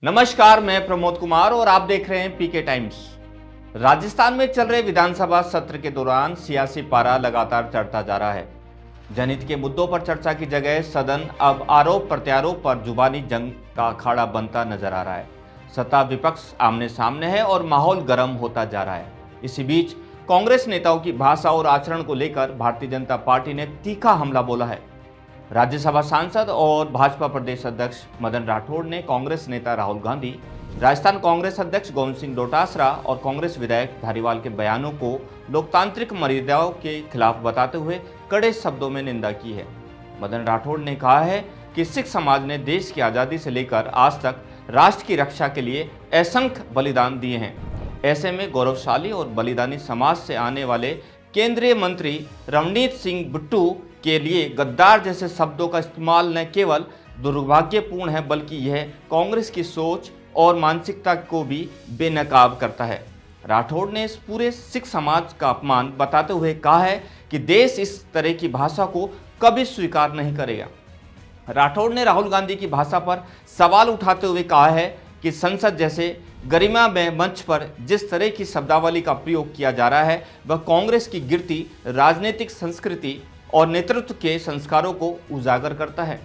नमस्कार, मैं प्रमोद कुमार और आप देख रहे हैं पीके टाइम्स। राजस्थान में चल रहे विधानसभा सत्र के दौरान सियासी पारा लगातार चढ़ता जा रहा है। जनहित के मुद्दों पर चर्चा की जगह सदन अब आरोप प्रत्यारोप पर जुबानी जंग का अखाड़ा बनता नजर आ रहा है। सत्ता विपक्ष आमने सामने है और माहौल गर्म होता जा रहा है। इसी बीच कांग्रेस नेताओं की भाषा और आचरण को लेकर भारतीय जनता पार्टी ने तीखा हमला बोला है। राज्यसभा सांसद और भाजपा प्रदेश अध्यक्ष मदन राठौड़ ने कांग्रेस नेता राहुल गांधी, राजस्थान कांग्रेस अध्यक्ष गोविंद सिंह डोटासरा और कांग्रेस विधायक धारीवाल के बयानों को लोकतांत्रिक मर्यादाओं के खिलाफ बताते हुए कड़े शब्दों में निंदा की है। मदन राठौड़ ने कहा है कि सिख समाज ने देश की आज़ादी से लेकर आज तक राष्ट्र की रक्षा के लिए असंख्य बलिदान दिए हैं। ऐसे में गौरवशाली और बलिदानी समाज से आने वाले केंद्रीय मंत्री रवनीत सिंह बिट्टू के लिए गद्दार जैसे शब्दों का इस्तेमाल न केवल दुर्भाग्यपूर्ण है बल्कि यह कांग्रेस की सोच और मानसिकता को भी बेनकाब करता है। राठौड़ ने इस पूरे सिख समाज का अपमान बताते हुए कहा है कि देश इस तरह की भाषा को कभी स्वीकार नहीं करेगा। राठौड़ ने राहुल गांधी की भाषा पर सवाल उठाते हुए कहा है कि संसद जैसे गरिमामय मंच पर जिस तरह की शब्दावली का प्रयोग किया जा रहा है वह कांग्रेस की गिरती राजनीतिक संस्कृति और नेतृत्व के संस्कारों को उजागर करता है।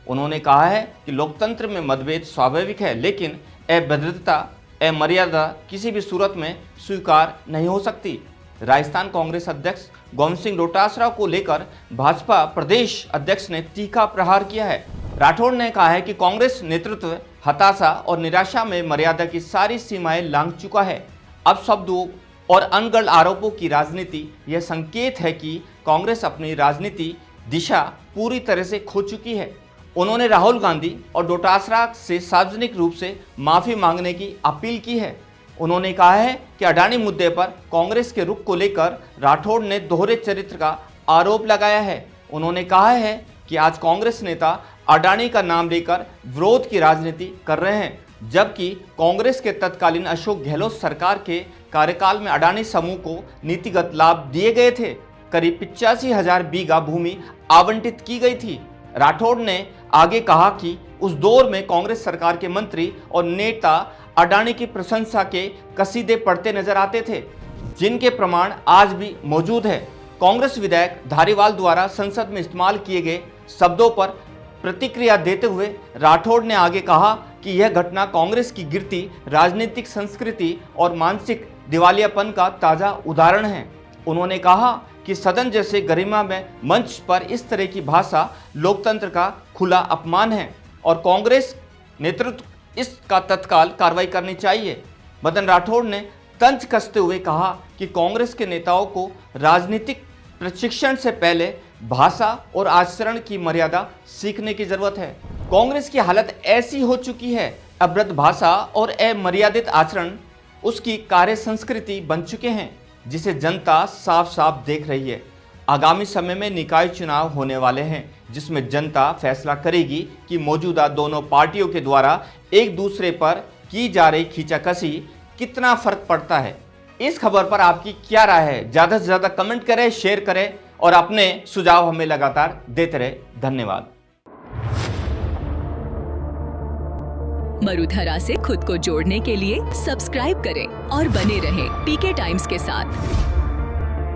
उन्होंने कहा है कि लोकतंत्र में मतभेद स्वाभाविक है, लेकिन अभद्रता, अमर्यादा किसी भी सूरत में स्वीकार नहीं हो सकती। राजस्थान कांग्रेस अध्यक्ष गोविंद सिंह डोटासरा को लेकर भाजपा प्रदेश अध्यक्ष ने तीखा प्रहार किया है। राठौड़ ने कहा है कि कांग्रेस नेतृत्व हताशा और निराशा में मर्यादा की सारी सीमाएं लांघ चुका है। अब शब्दों और अनगढ़ आरोपों की राजनीति यह संकेत है कि कांग्रेस अपनी राजनीति दिशा पूरी तरह से खो चुकी है। उन्होंने राहुल गांधी और डोटासरा से सार्वजनिक रूप से माफी मांगने की अपील की है। उन्होंने कहा है कि अडानी मुद्दे पर कांग्रेस के रुख को लेकर राठौड़ ने दोहरे चरित्र का आरोप लगाया है। उन्होंने कहा है कि आज कांग्रेस नेता अडानी का नाम लेकर विरोध की राजनीति कर रहे हैं, जबकि कांग्रेस के तत्कालीन अशोक गहलोत सरकार के कार्यकाल में अडानी समूह को नीतिगत लाभ दिए गए थे। करीब 85,000 बीघा भूमि आवंटित की गई थी। राठौड़ ने आगे कहा कि उस दौर में कांग्रेस सरकार के मंत्री और नेता अडानी की प्रशंसा के कसीदे पढ़ते नजर आते थे, जिनके प्रमाण आज भी मौजूद है। कांग्रेस विधायक धारीवाल द्वारा संसद में इस्तेमाल किए गए शब्दों पर प्रतिक्रिया देते हुए राठौड़ ने आगे कहा कि यह घटना कांग्रेस की गिरती राजनीतिक संस्कृति और मानसिक दिवालियापन का ताजा उदाहरण है। उन्होंने कहा कि सदन जैसे गरिमा में मंच पर इस तरह की भाषा लोकतंत्र का खुला अपमान है और कांग्रेस नेतृत्व इसका तत्काल कार्रवाई करनी चाहिए। मदन राठौड़ ने तंज कसते हुए कहा कि कांग्रेस के नेताओं को राजनीतिक प्रशिक्षण से पहले भाषा और आचरण की मर्यादा सीखने की जरूरत है। कांग्रेस की हालत ऐसी हो चुकी है, अभद्र भाषा और अमर्यादित आचरण उसकी कार्य संस्कृति बन चुके हैं, जिसे जनता साफ साफ देख रही है। आगामी समय में निकाय चुनाव होने वाले हैं, जिसमें जनता फैसला करेगी कि मौजूदा दोनों पार्टियों के द्वारा एक दूसरे पर की जा रही खींचाकशी कितना फर्क पड़ता है। इस खबर पर आपकी क्या राय है? ज़्यादा से ज़्यादा कमेंट करें, शेयर करें और अपने सुझाव हमें लगातार देते रहे। धन्यवाद। मरुधरा से खुद को जोड़ने के लिए सब्सक्राइब करें और बने रहें पीके टाइम्स के साथ।